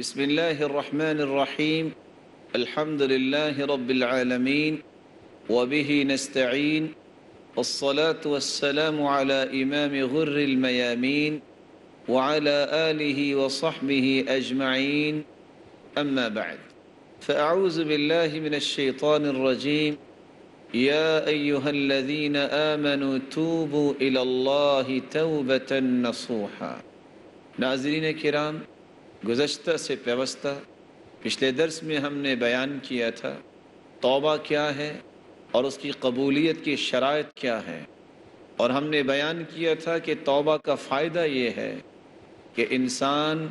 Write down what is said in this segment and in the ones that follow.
بسم الله الرحمن الرحيم. الحمد لله رب العالمين وبه نستعين، والصلاة والسلام على إمام غر الميامين وعلى آله وصحبه أجمعين. أما بعد، فأعوذ بالله من الشيطان الرجيم. يا أيها الذين آمنوا توبوا إلى الله توبة نصوحا. ناظرین کرام، گزشتہ سے پیوستہ پچھلے درس میں ہم نے بیان کیا تھا توبہ کیا ہے اور اس کی قبولیت کی شرائط کیا ہے، اور ہم نے بیان کیا تھا کہ توبہ کا فائدہ یہ ہے کہ انسان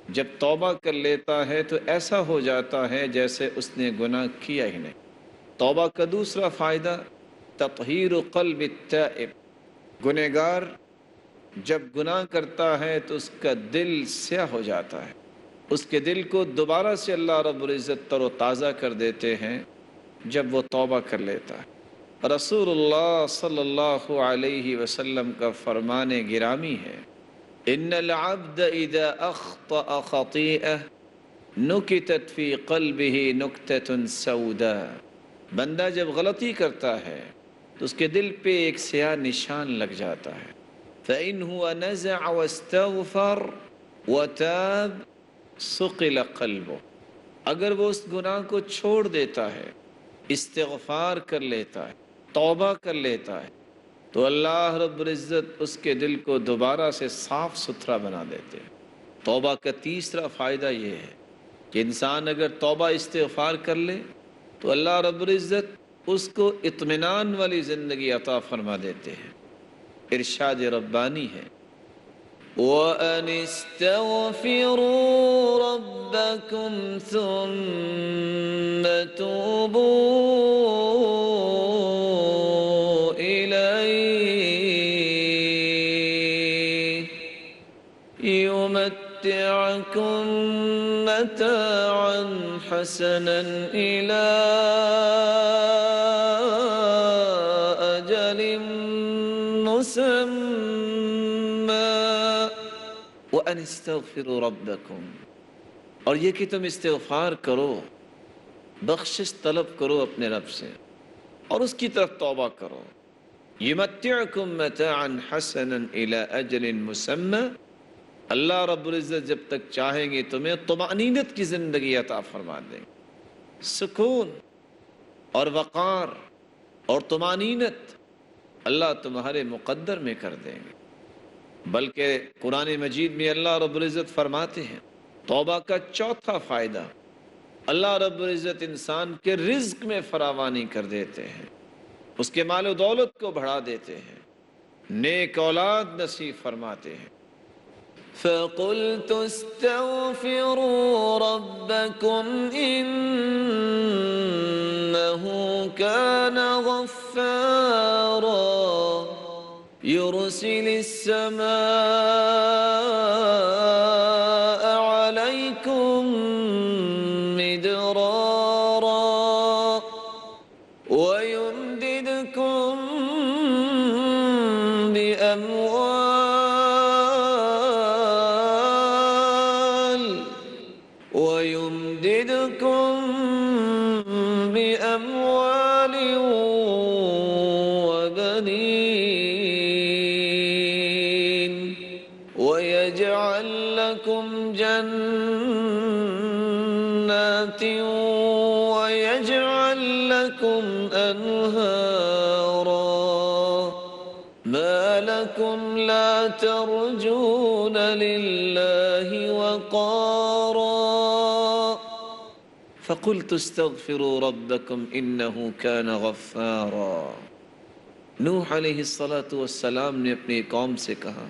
جب توبہ کر لیتا ہے تو ایسا ہو جاتا ہے جیسے اس نے گناہ کیا ہی نہیں۔ توبہ کا دوسرا فائدہ تطہیر قلب التائب، گنہگار جب گناہ کرتا ہے تو اس کا دل سیاہ ہو جاتا ہے، اس کے دل کو دوبارہ سے اللہ رب العزت تر و تازہ کر دیتے ہیں جب وہ توبہ کر لیتا ہے۔ رسول اللہ صلی اللہ علیہ وسلم کا فرمان گرامی ہے، ان العبد اذا اخطأ خطیئہ نکتت فی قلبہ نکتۃ سوداء، بندہ جب غلطی کرتا ہے تو اس کے دل پہ ایک سیاہ نشان لگ جاتا ہے۔ فإن هو نزع واستغفر وتاب ثقل قلبه، اگر وہ اس گناہ کو چھوڑ دیتا ہے، استغفار کر لیتا ہے، توبہ کر لیتا ہے، تو اللہ رب العزت اس کے دل کو دوبارہ سے صاف ستھرا بنا دیتے ہیں۔ توبہ کا تیسرا فائدہ یہ ہے کہ انسان اگر توبہ استغفار کر لے تو اللہ رب العزت اس کو اطمینان والی زندگی عطا فرما دیتے ہیں۔ ارشاد ربانی ہے، وَأَنِ اسْتَغْفِرُوا رَبَّكُمْ ثُمَّ تُوبُوا إِلَيْهِ يُمَتِّعْكُمْ مَتَاعًا حَسَنًا إِلَىٰ أَجَلٍ وَأَنِ اسْتَغْفِرُوا رَبَّكُمْ، اور یہ کہ تم استغفار کرو، بخشش طلب کرو اپنے رب سے اور اس کی طرف توبہ کرو۔ يُمَتِّعْكُمْ مَتَاعًا حَسَنًا إِلَىٰ أَجَلٍ مُّسَمًّى، اللہ رب العزت جب تک چاہیں گے تمہیں طمأنینت کی زندگی عطا فرما دیں گے، سکون اور وقار اور طمأنینت اللہ تمہارے مقدر میں کر دیں گے۔ بلکہ قرآن مجید میں اللہ رب العزت فرماتے ہیں توبہ کا چوتھا فائدہ، اللہ رب العزت انسان کے رزق میں فراوانی کر دیتے ہیں، اس کے مال و دولت کو بڑھا دیتے ہیں، نیک اولاد نصیب فرماتے ہیں۔ فَقُلْتُ اسْتَغْفِرُوا رَبَّكُمْ إِنَّهُ كَانَ غَفَّارًا يُرْسِلِ السَّمَاءَ عَلَيْكُمْ مِدْرَارًا وَيُمْدِدْكُمْ بِأَمْوَالٍ وَبَنِينَ وَيَجْعَلْ لَكُمْ جَنَّاتٍ وَيَجْعَلْ لَكُمْ أَنْهَارًا مَا لَكُمْ لَا تَرْجُونَ لِلَّهِ وَقَارًا فَقُلْتُ اسْتَغْفِرُوا رَبَّكُمْ إِنَّهُ كَانَ غَفَّارًا۔ نوح علیہ السلام نے اپنی قوم سے کہا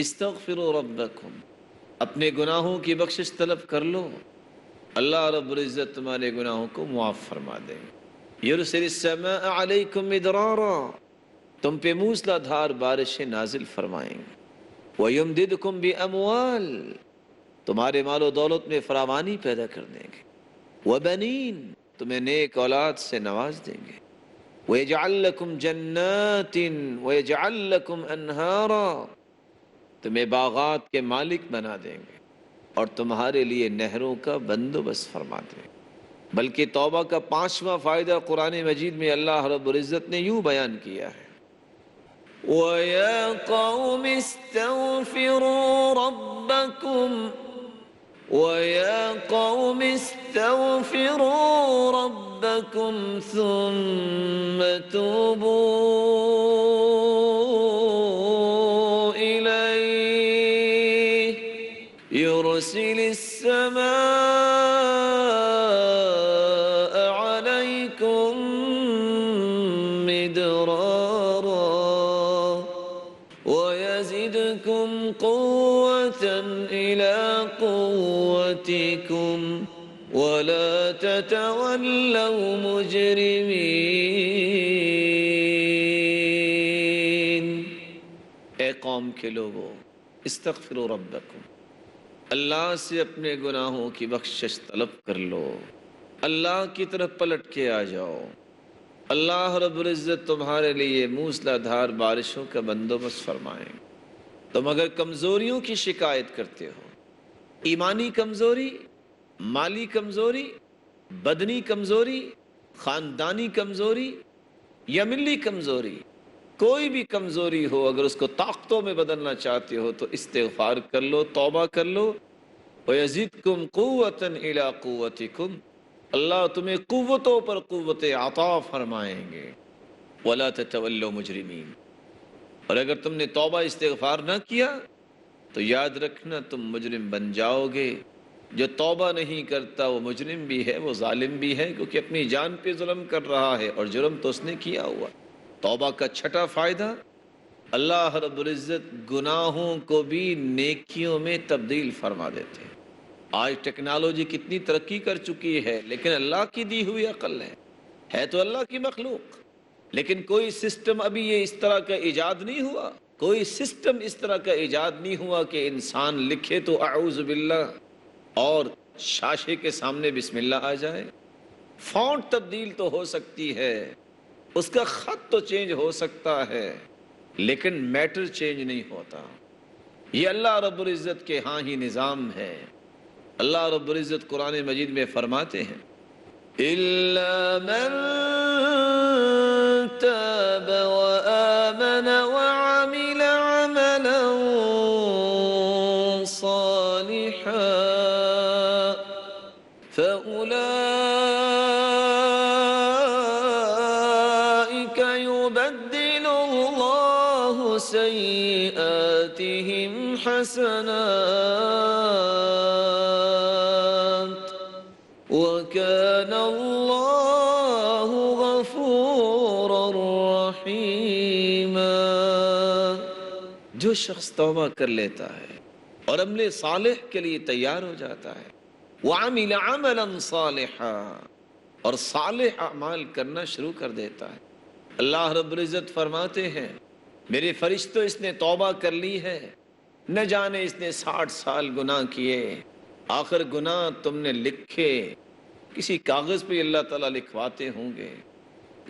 استغفروا ربکم، اپنے گناہوں کی بخشش طلب کر لو، اللہ رب العزت تمہارے گناہوں کو معاف فرما دیں گے۔ یرسل السماء علیکم مدرارا، تم پہ موسلا دھار بارشیں نازل فرمائیں گے، وَيُمْدِدْكُمْ بِأَمْوَالٍ، تمہارے مال و دولت میں فراوانی پیدا کر دیں گے، وَبَنِينَ، تمہیں نیک اولاد سے نواز دیں گے، وَيَجْعَلْ لَكُمْ جَنَّاتٍ وَيَجْعَلْ لَكُمْ أَنْهَارًا، تمہیں باغات کے مالک بنا دیں گے، اور تمہارے لیے نہروں کا بندوبست فرماتے ہیں۔ بلکہ توبہ کا 5واں فائدہ قرآن مجید میں اللہ رب العزت نے یوں بیان کیا ہے، وَيَا قَوْمِ اسْتَغْفِرُوا رَبَّكُمْ وَيَا قَوْمِ اسْتَغْفِرُوا رَبَّكُمْ ثُمَّ تُوبُوا إِلَيْهِ يُرْسِلِ السَّمَاءَ عَلَيْكُمْ مِدْرَارًا وَيَزِدْكُمْ قُوَّةً إِلَى قُوَّتِكُمْ وَلَا تَتَوَلَّوْا مُجْرِمِينَ۔ اے قوم کے لوگو، استغفروا ربکم، اللہ سے اپنے گناہوں کی بخشش طلب کر لو، اللہ کی طرف پلٹ کے آ جاؤ۔ اللہ رب العزت تمہارے لیے موسلا دھار بارشوں کا بندوبست فرمائیں۔ تم اگر کمزوریوں کی شکایت کرتے ہو، ایمانی کمزوری، مالی کمزوری، بدنی کمزوری، خاندانی کمزوری یا ملی کمزوری، کوئی بھی کمزوری ہو، اگر اس کو طاقتوں میں بدلنا چاہتے ہو تو استغفار کر لو، توبہ کر لو۔ وَيَزِدْكُمْ قُوَّةً إِلَىٰ قُوَّتِكُمْ، اللہ تمہیں قوتوں پر قوت عطا فرمائیں گے۔ وَلَا تَتَوَلَّوْا مُجْرِمِينَ، اور اگر تم نے توبہ استغفار نہ کیا تو یاد رکھنا تم مجرم بن جاؤ گے۔ جو توبہ نہیں کرتا وہ مجرم بھی ہے، وہ ظالم بھی ہے، کیونکہ اپنی جان پہ ظلم کر رہا ہے اور جرم تو اس نے کیا ہوا۔ توبہ کا 6واں فائدہ، اللہ رب العزت گناہوں کو بھی نیکیوں میں تبدیل فرما دیتے ہیں۔ آج ٹیکنالوجی کتنی ترقی کر چکی ہے، لیکن اللہ کی دی ہوئی عقل ہے تو اللہ کی مخلوق، لیکن کوئی سسٹم ابھی یہ اس طرح کا ایجاد نہیں ہوا، کوئی سسٹم اس طرح کا ایجاد نہیں ہوا کہ انسان لکھے تو اعوذ باللہ اور شاشے کے سامنے بسم اللہ آ جائے۔ فونٹ تبدیل تو ہو سکتی ہے، اس کا خط تو چینج ہو سکتا ہے، لیکن میٹر چینج نہیں ہوتا۔ یہ اللہ رب العزت کے ہاں ہی نظام ہے۔ اللہ رب العزت قرآن مجید میں فرماتے ہیں، إِلَّا مَن تَابَ وَآمَنَ وَعَمِلَ عَمَلًا صَالِحًا فَأُولَٰئِكَ يُبَدِّلُ اللَّهُ سَيِّئَاتِهِمْ حَسَنَاتٍ وَكَانَ اللَّهُ غَفُورًا رَحِيمًا۔ جو شخص توبہ کر لیتا ہے اور عمل صالح کے لیے تیار ہو جاتا ہے، وَعَمِلَ عَمَلًا صَالِحًا، اور صالح اعمال کرنا شروع کر دیتا ہے، اللہ رب العزت فرماتے ہیں، میرے فرشتوں اس نے توبہ کر لی ہے، نہ جانے اس نے 60 سال گناہ کیے، آخر گناہ تم نے لکھے، کسی کاغذ پہ اللہ تعالیٰ لکھواتے ہوں گے،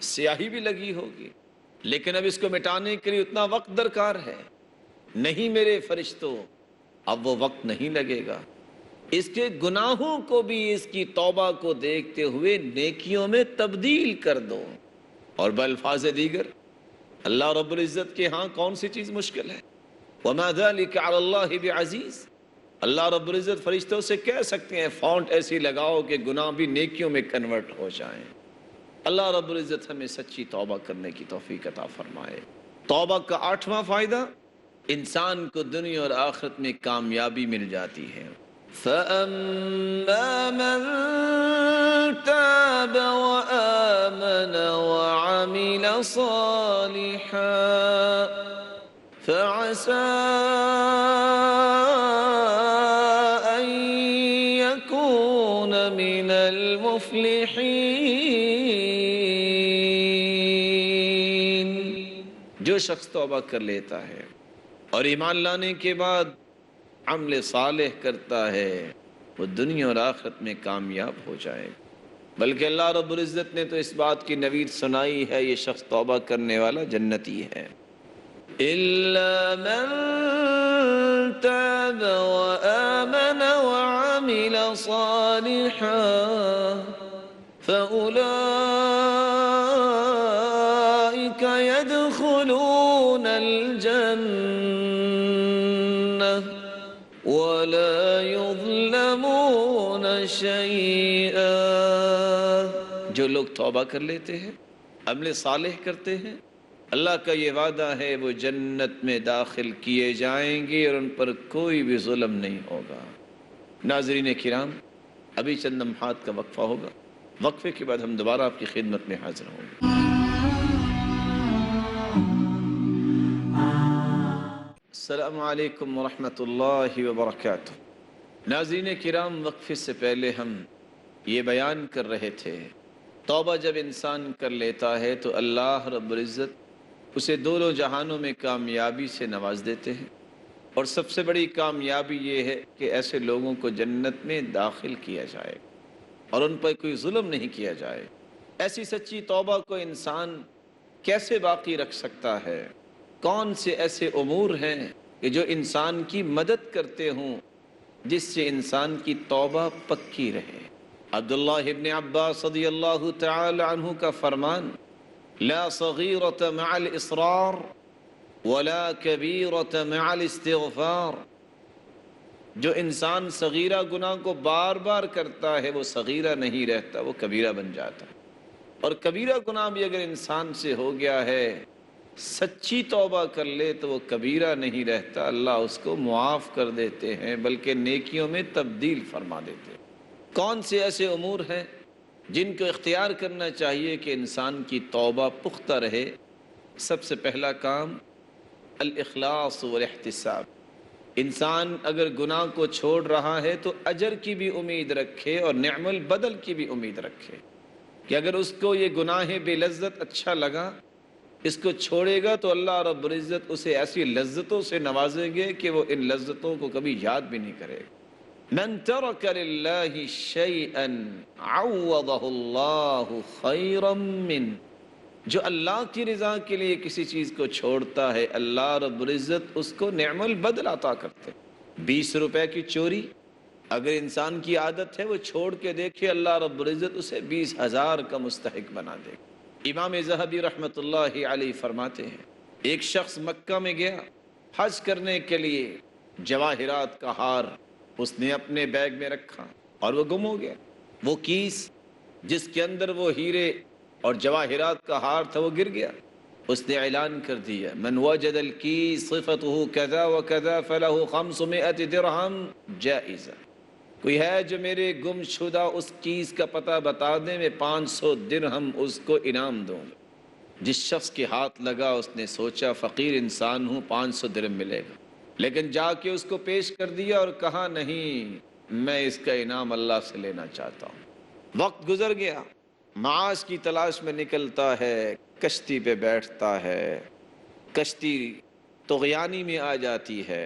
سیاہی بھی لگی ہوگی، لیکن اب اس کو مٹانے کے لیے اتنا وقت درکار ہے۔ نہیں میرے فرشتوں، اب وہ وقت نہیں لگے گا، اس کے گناہوں کو بھی اس کی توبہ کو دیکھتے ہوئے نیکیوں میں تبدیل کر دو۔ اور بالفاظ دیگر اللہ رب العزت کے ہاں کون سی چیز مشکل ہے؟ وَمَا ذَلِكَ عَلَى اللَّهِ بِعَزِيزٍ، اللہ رب العزت فرشتوں سے کہہ سکتے ہیں فونٹ ایسی لگاؤ کہ گناہ بھی نیکیوں میں کنورٹ ہو جائیں۔ اللہ رب العزت ہمیں سچی توبہ کرنے کی توفیق عطا فرمائے۔ توبہ کا 8واں فائدہ، انسان کو دنیا اور آخرت میں کامیابی مل جاتی ہے۔ فَأَمَّا مَن تَابَ وَآمَنَ وَعَمِلَ صَالِحًا فَعَسَىٰ أَن يَكُونَ مِنَ الْمُفْلِحِينَ۔ جو شخص توبہ کر لیتا ہے اور ایمان لانے کے بعد عمل صالح کرتا ہے، وہ دنیا اور آخرت میں کامیاب ہو جائے، بلکہ اللہ رب العزت نے تو اس بات کی نوید سنائی ہے، یہ شخص توبہ کرنے والا جنتی ہے۔ إِلَّا مَن تاب وآمن وعمل صالحا فأولئك يدخلون الجنة ولا يظلمون شيئا۔ جو لوگ توبہ کر لیتے ہیں، عمل صالح کرتے ہیں، اللہ کا یہ وعدہ ہے وہ جنت میں داخل کیے جائیں گے اور ان پر کوئی بھی ظلم نہیں ہوگا۔ ناظرین کرام، ابھی چند لمحات کا وقفہ ہوگا، وقفے کے بعد ہم دوبارہ آپ کی خدمت میں حاضر ہوں گے۔ السلام علیکم ورحمۃ اللہ وبرکاتہ۔ ناظرین کرام، وقفے سے پہلے ہم یہ بیان کر رہے تھے، توبہ جب انسان کر لیتا ہے تو اللہ رب العزت اسے دونوں جہانوں میں کامیابی سے نواز دیتے ہیں، اور سب سے بڑی کامیابی یہ ہے کہ ایسے لوگوں کو جنت میں داخل کیا جائے اور ان پر کوئی ظلم نہیں کیا جائے۔ ایسی سچی توبہ کو انسان کیسے باقی رکھ سکتا ہے؟ کون سے ایسے امور ہیں کہ جو انسان کی مدد کرتے ہوں جس سے انسان کی توبہ پکی رہے؟ عبداللہ ابن عباس رضی اللہ تعالی عنہ کا فرمان، لا صغیرۃ مع الاصرار ولا کبیرۃ مع الاستغفار۔ جو انسان صغیرہ گناہ کو بار بار کرتا ہے وہ صغیرہ نہیں رہتا، وہ کبیرہ بن جاتا ہے، اور کبیرہ گناہ بھی اگر انسان سے ہو گیا ہے، سچی توبہ کر لے تو وہ کبیرہ نہیں رہتا، اللہ اس کو معاف کر دیتے ہیں بلکہ نیکیوں میں تبدیل فرما دیتے ہیں۔ کون سے ایسے امور ہیں جن کو اختیار کرنا چاہیے کہ انسان کی توبہ پختہ رہے؟ سب سے پہلا کام الاخلاص والاحتساب۔ انسان اگر گناہ کو چھوڑ رہا ہے تو اجر کی بھی امید رکھے اور نعم البدل کی بھی امید رکھے کہ اگر اس کو یہ گناہ بے لذت اچھا لگا، اس کو چھوڑے گا تو اللہ رب العزت اسے ایسی لذتوں سے نوازیں گے کہ وہ ان لذتوں کو کبھی یاد بھی نہیں کرے گا۔ من ترک للہ شیئا عوضہ اللہ خیرا من، جو اللہ کی رضا کے لیے کسی چیز کو چھوڑتا ہے اللہ رب العزت اس کو نعم البدل عطا کرتے۔ 20 روپے کی چوری اگر انسان کی عادت ہے وہ چھوڑ کے دیکھے، اللہ رب العزت اسے 20,000 کا مستحق بنا دے۔ امام ذہبی رحمۃ اللہ علیہ فرماتے ہیں، ایک شخص مکہ میں گیا حج کرنے کے لیے، جواہرات کا ہار اس نے اپنے بیگ میں رکھا اور وہ گم ہو گیا۔ وہ کیس جس کے اندر وہ ہیرے اور جواہرات کا ہار تھا وہ گر گیا۔ اس نے اعلان کر دیا، من وجد الکیس صفته کذا وکذا فلہ 500 درہم جائزہ۔ کوئی ہے جو میرے گم شدہ اس کیس کا پتہ بتا دے، میں 500 درہم اس کو انعام دوں گا۔ جس شخص کے ہاتھ لگا اس نے سوچا فقیر انسان ہوں، 500 درہم ملے گا، لیکن جا کے اس کو پیش کر دیا اور کہا نہیں، میں اس کا انعام اللہ سے لینا چاہتا ہوں۔ وقت گزر گیا، معاش کی تلاش میں نکلتا ہے، کشتی پہ بیٹھتا ہے، کشتی طغیانی میں آ جاتی ہے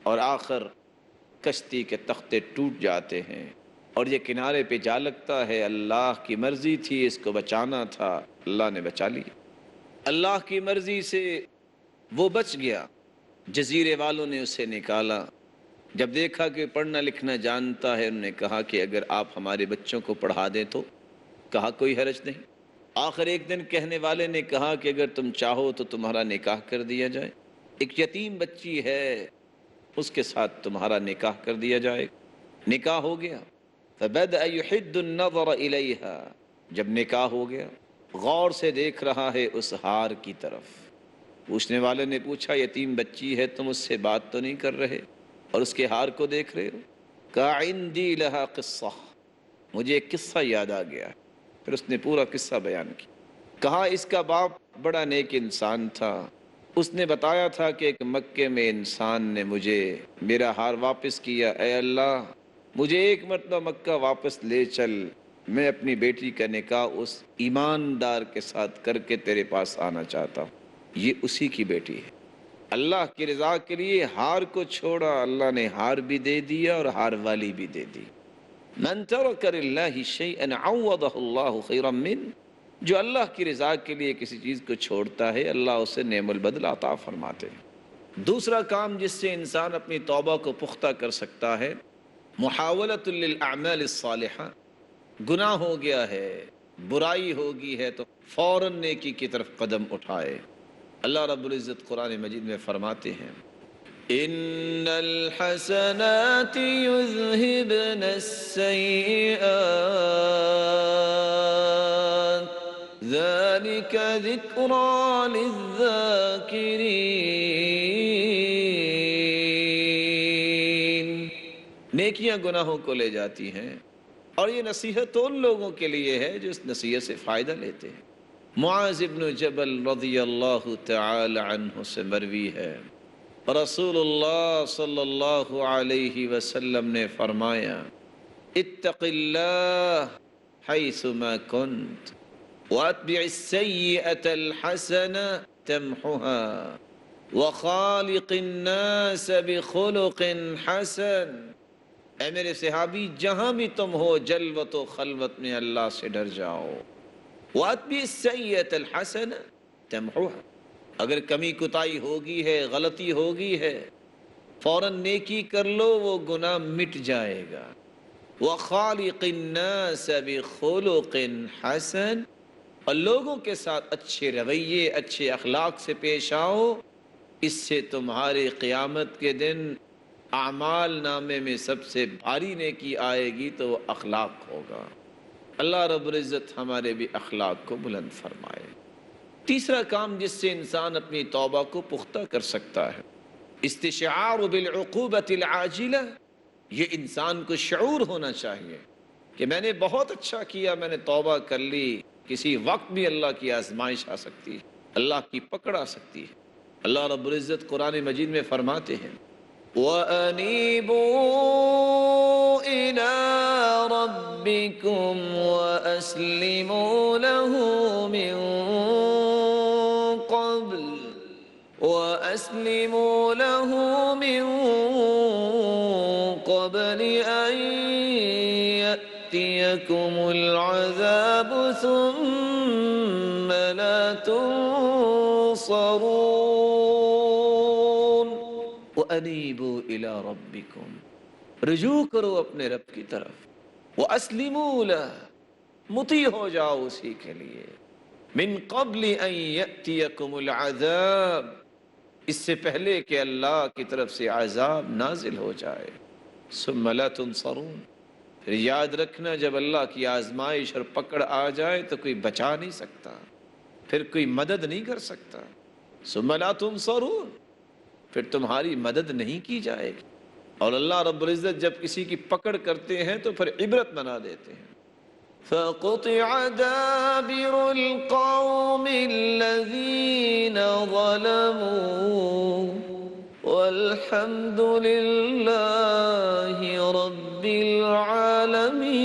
اور آخر کشتی کے تختے ٹوٹ جاتے ہیں اور یہ کنارے پہ جا لگتا ہے۔ اللہ کی مرضی تھی، اس کو بچانا تھا، اللہ نے بچا لیا۔ اللہ کی مرضی سے وہ بچ گیا۔ جزیرے والوں نے اسے نکالا، جب دیکھا کہ پڑھنا لکھنا جانتا ہے، انہوں نے کہا کہ اگر آپ ہمارے بچوں کو پڑھا دیں تو، کہا کوئی حرج نہیں۔ آخر ایک دن کہنے والے نے کہا کہ اگر تم چاہو تو تمہارا نکاح کر دیا جائے، ایک یتیم بچی ہے اس کے ساتھ تمہارا نکاح کر دیا جائے۔ نکاح ہو گیا، فبدأ يحد النظر الیہا، جب نکاح ہو گیا غور سے دیکھ رہا ہے اس ہار کی طرف۔ پوچھنے والے نے پوچھا یتیم بچی ہے، تم اس سے بات تو نہیں کر رہے اور اس کے ہار کو دیکھ رہے ہو؟ کہا عندی لہا قصہ، مجھے ایک قصہ یاد آ گیا۔ پھر اس نے پورا قصہ بیان کیا۔ کہا اس کا باپ بڑا نیک انسان تھا، اس نے بتایا تھا کہ ایک مکے میں انسان نے مجھے میرا ہار واپس کیا، اے اللہ مجھے ایک مرتبہ مکہ واپس لے چل، میں اپنی بیٹی کا نکاح اس ایماندار کے ساتھ کر کے تیرے پاس آنا چاہتا ہوں۔ یہ اسی کی بیٹی ہے۔ اللہ کی رضا کے لیے ہار کو چھوڑا، اللہ نے ہار بھی دے دیا اور ہار والی بھی دے دی۔ من ترک للہ شیئا عوضہ اللہ خیرا من، جو اللہ کی رضا کے لیے کسی چیز کو چھوڑتا ہے اللہ اسے نعم البدل عطا فرماتے ہیں۔ دوسرا کام جس سے انسان اپنی توبہ کو پختہ کر سکتا ہے، محاولۃ للاعمال الصالحہ، گناہ ہو گیا ہے، برائی ہوگی ہے تو فوراً نیکی کی طرف قدم اٹھائے۔ اللہ رب العزت قرآن مجید میں فرماتے ہیں ان الحسنات یذہبن السیئات ذلک ذکری للذاکرین، نیکیاں گناہوں کو لے جاتی ہیں، اور یہ نصیحت ان لوگوں کے لیے ہے جو اس نصیحت سے فائدہ لیتے ہیں۔ معاذ بن جبل رضی اللہ تعالی عنہ سے مروی ہے، رسول اللہ صلی اللہ علیہ وسلم نے فرمایا اتق اللہ حیث ما کنت واتبع السیئۃ الحسنہ تمحها وخالق الناس بخلق حسن، اے میرے صحابی جہاں بھی تم ہو جلوت و خلوت میں اللہ سے ڈر جاؤ۔ وَأَتْبِعِ السَّيِّئَةَ الْحَسَنَةَ تَمْحُوهَا، اگر کمی کوتاہی ہوگی ہے، غلطی ہوگی ہے، فوراً نیکی کر لو، وہ گناہ مٹ جائے گا۔ وَخَالِقِ النَّاسَ بِخُلُقٍ حَسَنٍ، اور لوگوں کے ساتھ اچھے رویے، اچھے اخلاق سے پیش آؤ، اس سے تمہارے قیامت کے دن اعمال نامے میں سب سے بھاری نیکی آئے گی تو وہ اخلاق ہوگا۔ اللہ رب العزت ہمارے بھی اخلاق کو بلند فرمائے۔ تیسرا کام جس سے انسان اپنی توبہ کو پختہ کر سکتا ہے، استشعار بالعقوبۃ العاجلہ، یہ انسان کو شعور ہونا چاہیے کہ میں نے بہت اچھا کیا، میں نے توبہ کر لی، کسی وقت بھی اللہ کی آزمائش آ سکتی ہے، اللہ کی پکڑ آ سکتی ہے۔ اللہ رب العزت قرآن مجید میں فرماتے ہیں وَأَنِيبُوا إِلَىٰ رَبِّكُمْ وَأَسْلِمُوا لَهُ مِن قَبْلِ أَن يَأْتِيَكُمُ الْعَذَابُ ثُمَّ لَا تُنصَرُونَ۔ وَأَنِيبُوا إِلَىٰ رَبِّكُمْ، رجوع کرو اپنے رب کی طرف، وَأَسْلِمُوا لَهُ، مطیع ہو جاؤ اسی کے لیے، من قبل ان یأتیکم العذاب، اس سے پہلے کہ اللہ کی طرف سے عذاب نازل ہو جائے، ثم لا تنصرون، پھر یاد رکھنا جب اللہ کی آزمائش اور پکڑ آ جائے تو کوئی بچا نہیں سکتا، پھر کوئی مدد نہیں کر سکتا، ثم لا تنصرون، پھر تمہاری مدد نہیں کی جائے گی۔ اور اللہ رب العزت جب کسی کی پکڑ کرتے ہیں تو پھر عبرت بنا دیتے ہیں۔ فَقُطِعَ دَابِرُ الْقَوْمِ الَّذِينَ ظَلَمُوا وَالْحَمْدُ لِلَّهِ رَبِّ الْعَالَمِينَ۔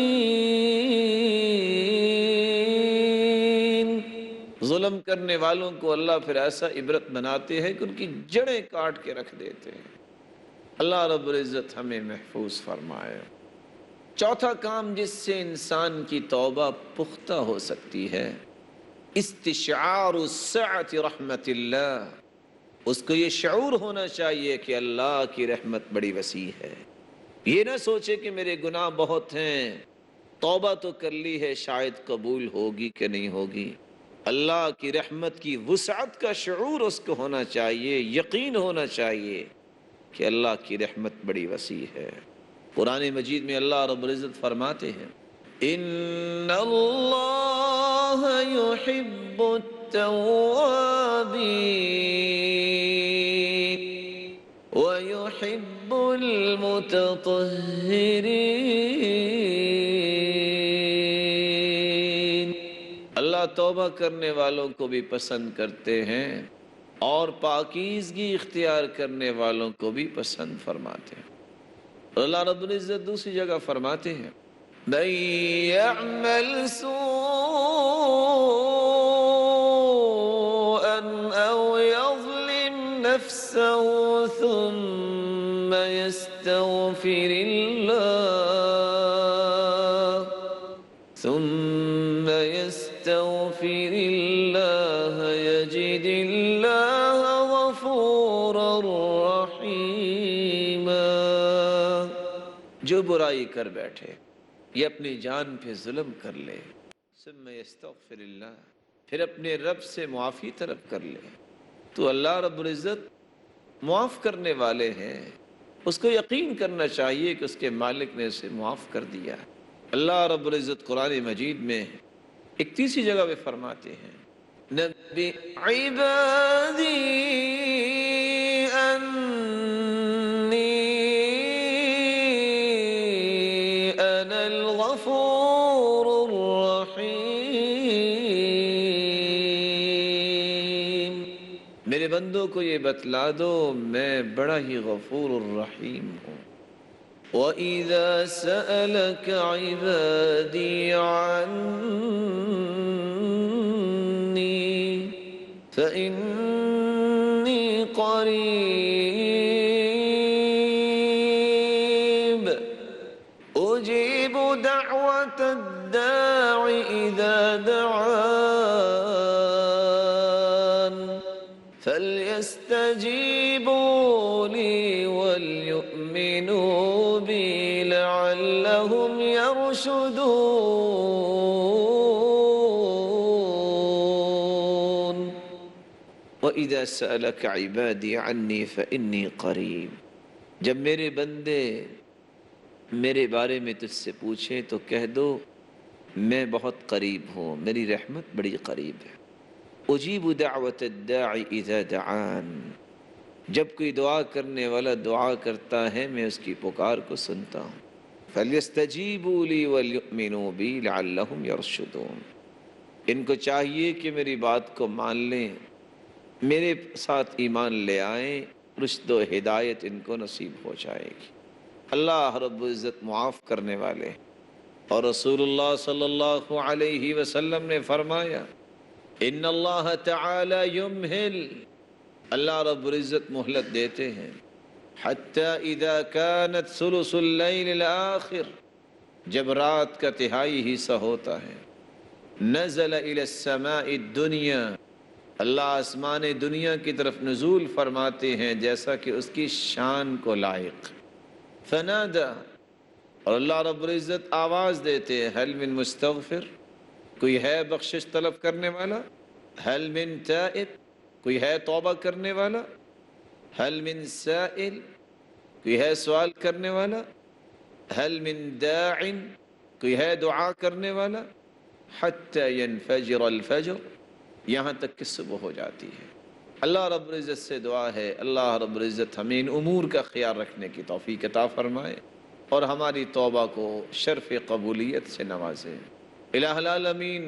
ظلم کرنے والوں کو اللہ پھر ایسا عبرت بناتے ہیں کہ ان کی جڑیں کاٹ کے رکھ دیتے ہیں۔ اللہ رب العزت ہمیں محفوظ فرمائے۔ چوتھا کام جس سے انسان کی توبہ پختہ ہو سکتی ہے، استشعار سعت رحمت اللہ، اس کو یہ شعور ہونا چاہیے کہ اللہ کی رحمت بڑی وسیع ہے۔ یہ نہ سوچے کہ میرے گناہ بہت ہیں، توبہ تو کر لی ہے، شاید قبول ہوگی کہ نہیں ہوگی۔ اللہ کی رحمت کی وسعت کا شعور اس کو ہونا چاہیے، یقین ہونا چاہیے کہ اللہ کی رحمت بڑی وسیع ہے۔ قرآن مجید میں اللہ رب العزت فرماتے ہیں ان اللہ یحب التوابین ویحب المتطہرین، اللہ توبہ کرنے والوں کو بھی پسند کرتے ہیں اور پاکیزگی اختیار کرنے والوں کو بھی پسند فرماتے ہیں۔ اللہ رب العزت دوسری جگہ فرماتے ہیں من يعمل سوءا او يظلم نفسه ثم يستغفر الله يجد الله غفورا برائی کر بیٹھے، یہ اپنی جان پہ ظلم کر لے، ثم یستغفر اللہ، پھر اپنے رب سے معافی طلب کر لے، تو اللہ رب العزت معاف کرنے والے ہیں، اس کو یقین کرنا چاہیے کہ اس کے مالک نے اسے معاف کر دیا۔ اللہ رب العزت قرآن مجید میں ایک تیسری جگہ پہ فرماتے ہیں، نبی عبادی انی انا الغفور الرحیم، میرے بندوں کو یہ بتلا دو میں بڑا ہی غفور الرحیم ہوں۔ وَإِذَا سَأَلَكَ عِبَادِي عَنِّي فَإِنِّي قَرِيبٌ أُجِيبُ دَعْوَةَ الدَّاعِ إِذَا دَعَانِ فَلْيَسْتَجِيبُوا لِي وَلْيُؤْمِنُوا بِي لَعَلَّهُمْ يَرْشُدُونَ۔ وَإِذَا سَأَلَكَ عِبَادِي عَنِّي فَإِنِّي قَرِيبٌ، جب میرے بندے میرے بارے میں تجھ سے پوچھیں تو کہہ دو میں بہت قریب ہوں، میری رحمت بڑی قریب ہے۔ اجیب دعوت الداعی اذا دعان، جب کوئی دعا کرنے والا دعا کرتا ہے میں اس کی پکار کو سنتا ہوں۔ فَلْيَسْتَجِيبُوا لِي وَلْيُؤْمِنُوا بِي لَعَلَّهُمْ يَرْشُدُونَ، ان کو چاہیے کہ میری بات کو مان لیں، میرے ساتھ ایمان لے آئیں، رشد و ہدایت ان کو نصیب ہو جائے گی۔ اللہ رب العزت معاف کرنے والے، اور رسول اللہ صلی اللہ علیہ وسلم نے فرمایا ان اللہ تعالی یمہل، اللہ رب العزت مہلت دیتے ہیں، حتی اذا كانت ثلث اللیل الآخر، جب رات کا تہائی حصہ ہوتا ہے، نزل الى السماء الدنیا، اللہ آسمان دنیا کی طرف نزول فرماتے ہیں جیسا کہ اس کی شان کو لائق، فنادى، اور اللہ رب العزت آواز دیتے ہیں، حل من مستغفر، کوئی ہے بخشش طلب کرنے والا، حل من تائب، کوئی ہے توبہ کرنے والا، حل من سائل، کوئی ہے سوال کرنے والا، حل من داع، کوئی ہے دعا کرنے والا، حتی ینفجر الفجر، یہاں تک کہ صبح ہو جاتی ہے۔ اللہ رب العزت سے دعا ہے اللہ رب العزت ہمیں ان امور کا خیال رکھنے کی توفیق عطا فرمائے اور ہماری توبہ کو شرف قبولیت سے نوازے۔ الہ العالمین،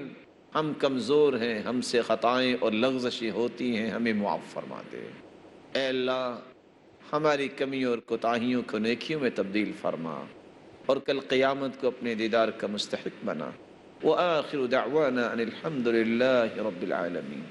ہم کمزور ہیں، ہم سے خطائیں اور لغزشیں ہوتی ہیں، ہمیں معاف فرما دے۔ اے اللہ ہماری کمیوں اور کوتاہیوں کو نیکیوں میں تبدیل فرما اور کل قیامت کو اپنے دیدار کا مستحق بنا۔ وآخر دعوانا ان الحمد للہ رب العالمین۔